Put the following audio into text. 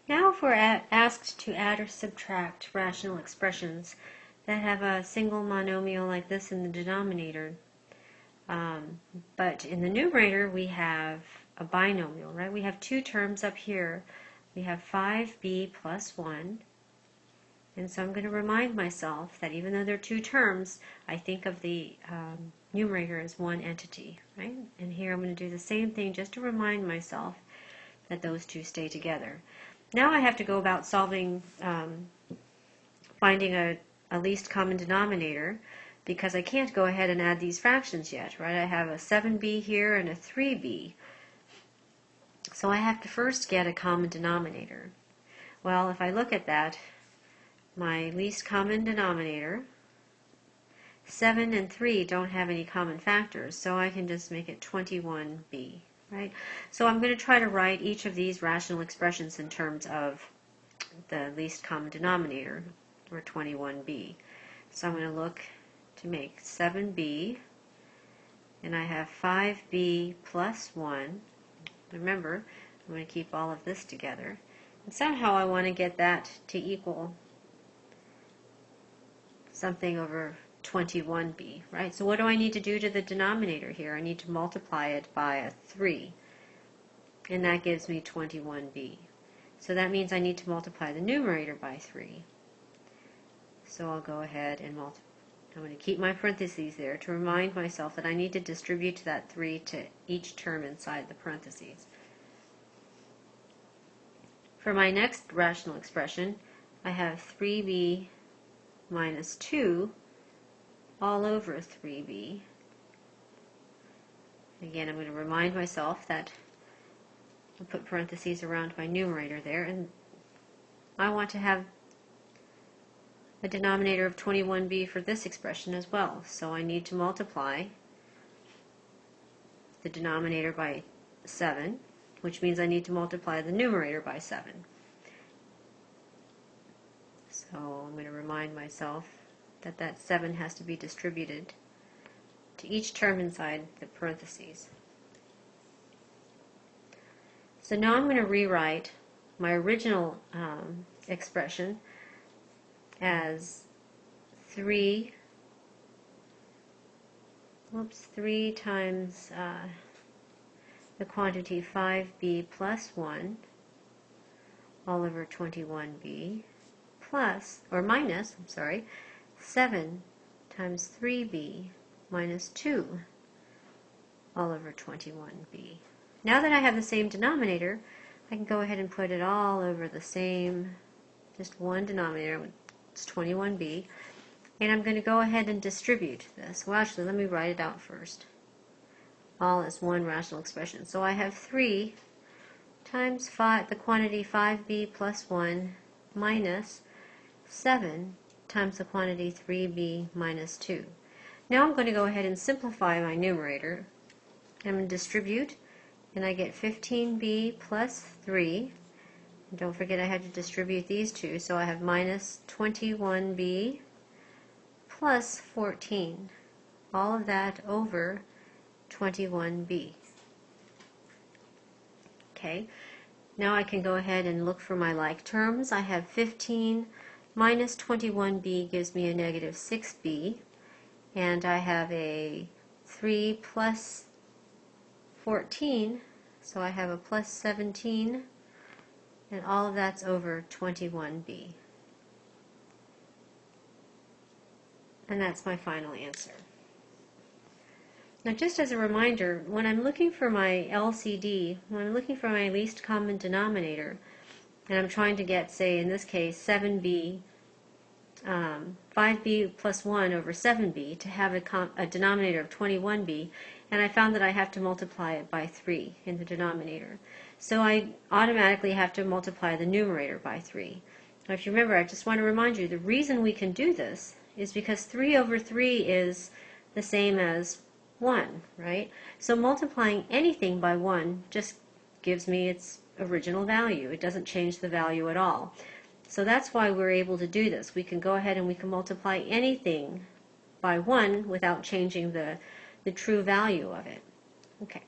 Now if we're asked to add or subtract rational expressions that have a single monomial like this in the denominator, but in the numerator we have a binomial, right? We have two terms up here. We have 5b plus 1, and so I'm going to remind myself that even though they're two terms, I think of the numerator as one entity, right? And here I'm going to do the same thing just to remind myself that those two stay together. Now I have to go about solving, finding a least common denominator, because I can't go ahead and add these fractions yet, right? I have a 7b here and a 3b. So I have to first get a common denominator. Well, if I look at that, my least common denominator, 7 and 3 don't have any common factors, so I can just make it 21b. Right? So I'm going to try to write each of these rational expressions in terms of the least common denominator, or 21b. So I'm going to look to make 7b, and I have 5b plus 1. Remember, I'm going to keep all of this together. And somehow I want to get that to equal something over 21b, right? So what do I need to do to the denominator here? I need to multiply it by a 3, and that gives me 21b. So that means I need to multiply the numerator by 3. So I'll go ahead and multiply. I'm going to keep my parentheses there to remind myself that I need to distribute that 3 to each term inside the parentheses. For my next rational expression, I have 3b minus 2 all over 3b. Again, I'm going to remind myself that I'll put parentheses around my numerator there, and I want to have a denominator of 21b for this expression as well. So I need to multiply the denominator by 7, which means I need to multiply the numerator by 7. So I'm going to remind myself that that 7 has to be distributed to each term inside the parentheses. So now I'm going to rewrite my original expression as 3 times the quantity 5b plus 1 all over 21b plus, or minus, 7 times 3b minus 2 all over 21b. Now that I have the same denominator, I can go ahead and put it all over the same, just one denominator, it's 21b, and I'm going to go ahead and distribute this. Well, actually, let me write it out first, all as one rational expression. So I have 3 times the quantity 5b plus 1 minus 7 times the quantity 3b minus 2. Now I'm going to go ahead and simplify my numerator. I'm going to distribute, and I get 15b plus 3. And don't forget I had to distribute these two, so I have minus 21b plus 14. All of that over 21b. Okay, now I can go ahead and look for my like terms. I have 15 minus 21b gives me a negative 6b, and I have a 3 plus 14, so I have a plus 17, and all of that's over 21b. And that's my final answer. Now, just as a reminder, when I'm looking for my LCD, when I'm looking for my least common denominator, and I'm trying to get, say, in this case, 7b, 5b plus 1 over 7b to have a denominator of 21b, and I found that I have to multiply it by 3 in the denominator. So I automatically have to multiply the numerator by 3. Now, if you remember, I just want to remind you, the reason we can do this is because 3 over 3 is the same as 1, right? So multiplying anything by 1 just gives me its original value. It doesn't change the value at all. So that's why we're able to do this. We can go ahead and we can multiply anything by 1 without changing the true value of it. Okay.